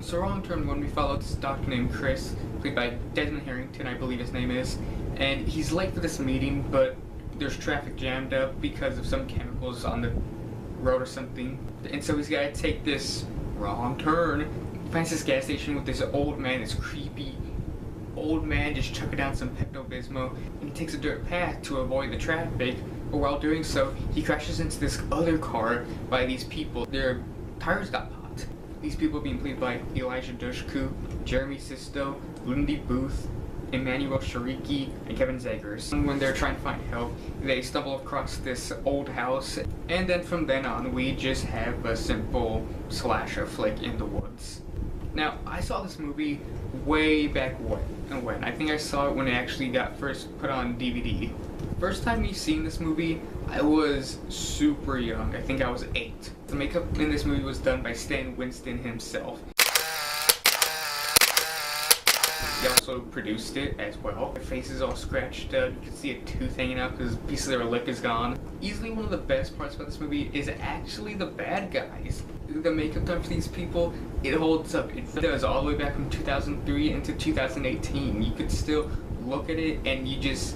So Wrong Turn 1, we followed this doctor named Chris, played by Desmond Harrington, I believe his name is, and he's late for this meeting, but there's traffic jammed up because of some chemicals on the road or something, and so he's got to take this wrong turn. He finds this gas station with this old man, this creepy old man just chucking down some Pepto-Bismol, and he takes a dirt path to avoid the traffic, but while doing so, he crashes into this other car by these people. Their tires got popped. These people being played by Elijah Dushku, Jeremy Sisto, Lindy Booth, Emmanuel Shariki, and Kevin Zegers. When they're trying to find help, they stumble across this old house, and then from then on, we just have a simple slasher flick in the woods. Now, I saw this movie way back when. I think I saw it when it actually got first put on DVD. First time me seeing this movie, I was super young. I think I was 8. The makeup in this movie was done by Stan Winston himself. He also produced it as well. Their face is all scratched up. You can see a tooth hanging out because a piece of their lip is gone. Easily one of the best parts about this movie is actually the bad guys. The makeup done for these people, it holds up. It does all the way back from 2003 into 2018. You could still look at it and you just...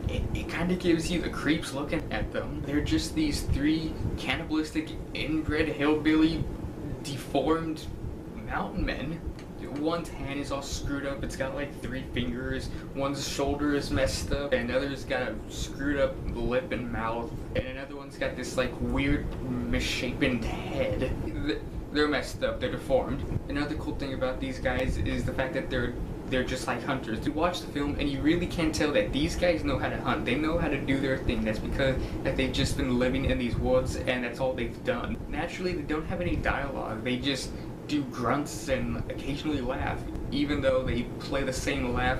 It kind of gives you the creeps looking at them. They're just these 3 cannibalistic, inbred, hillbilly, deformed mountain men. One's hand is all screwed up, it's got like 3 fingers, one's shoulder is messed up, and another's got a screwed up lip and mouth, and another one's got this like weird misshapen head. They're messed up, they're deformed. Another cool thing about these guys is the fact that they're just like hunters. You watch the film and you really can't tell that these guys know how to hunt. They know how to do their thing. That's because that they've just been living in these woods and that's all they've done. Naturally, they don't have any dialogue. They just do grunts and occasionally laugh, even though they play the same laugh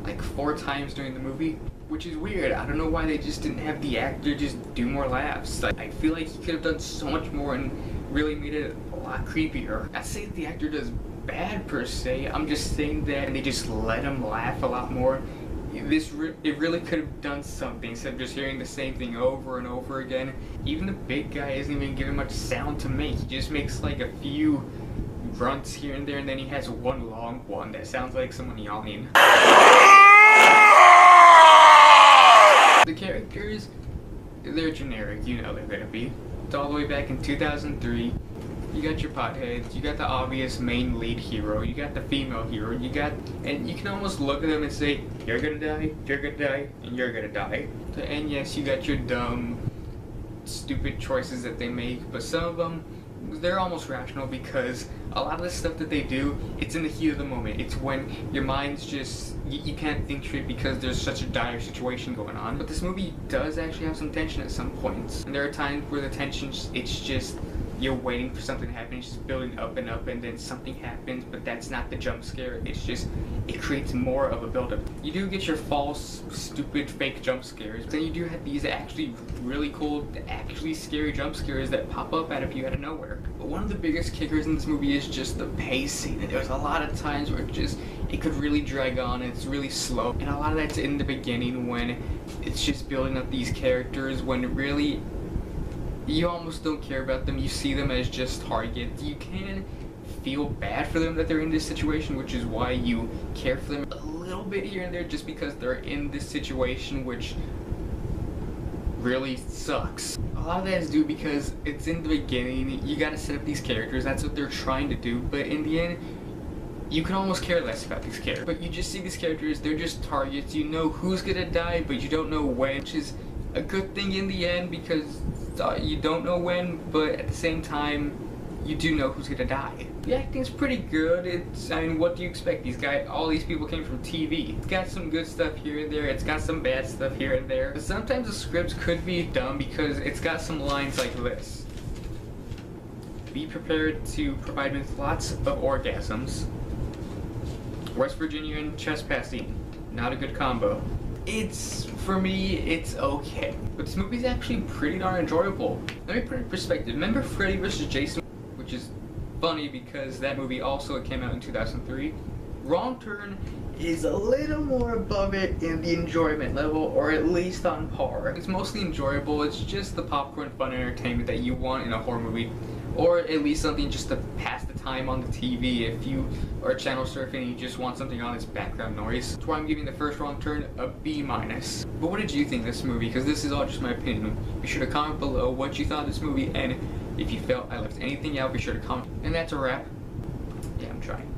like 4 times during the movie, which is weird. I don't know why they just didn't have the actor just do more laughs. Like, I feel like he could have done so much more and really made it a lot creepier. Not saying that the actor does bad per se, I'm just saying that they just let him laugh a lot more. It really could have done something instead of just hearing the same thing over and over again. Even the big guy isn't even giving much sound to make. He just makes like a few grunts here and there, and then he has one long one that sounds like someone yawning. The characters, they're generic, you know they're gonna be. It's all the way back in 2003. You got your potheads, you got the obvious main lead hero, you got the female hero, and you can almost look at them and say, you're gonna die, you're gonna die, and you're gonna die. And yes, you got your dumb, stupid choices that they make, but some of them, they're almost rational because a lot of the stuff that they do, it's in the heat of the moment. It's when your mind's just, you can't think straight because there's such a dire situation going on. But this movie does actually have some tension at some points. And there are times where the tension, it's just, you're waiting for something to happen, it's just building up, and then something happens, but that's not the jump scare, it's just, it creates more of a build-up. You do get your false, stupid, fake jump scares, but then you do have these actually really cool, actually scary jump scares that pop up out of you out of nowhere. But one of the biggest kickers in this movie is just the pacing, and there's a lot of times where it could really drag on, and it's really slow, and a lot of that's in the beginning when it's just building up these characters, when really, you almost don't care about them. You see them as just targets. You can feel bad for them that they're in this situation, which is why you care for them a little bit here and there just because they're in this situation, which really sucks. A lot of that is due because it's in the beginning. You gotta set up these characters. That's what they're trying to do. But in the end, you can almost care less about these characters. But you just see these characters, they're just targets. You know who's gonna die, but you don't know when, which is a good thing in the end because you don't know when, but at the same time, you do know who's gonna die. The acting's pretty good. I mean, what do you expect? All these people came from TV. It's got some good stuff here and there. It's got some bad stuff here and there. But sometimes the scripts could be dumb because it's got some lines like this. Be prepared to provide me with lots of orgasms. West Virginia and trespassing. Not a good combo. For me, it's okay. But this movie's actually pretty darn enjoyable. Let me put it in perspective. Remember Freddy vs. Jason? Which is funny because that movie also came out in 2003. Wrong Turn is a little more above it in the enjoyment level, or at least on par. It's mostly enjoyable. It's just the popcorn fun entertainment that you want in a horror movie. or at least something just to pass the time on the TV if you are channel surfing and you just want something on as background noise. That's why I'm giving The First Wrong Turn a B-. But what did you think of this movie? Because this is all just my opinion. Be sure to comment below what you thought of this movie, and if you felt I left anything out, be sure to comment. And that's a wrap. Yeah, I'm trying.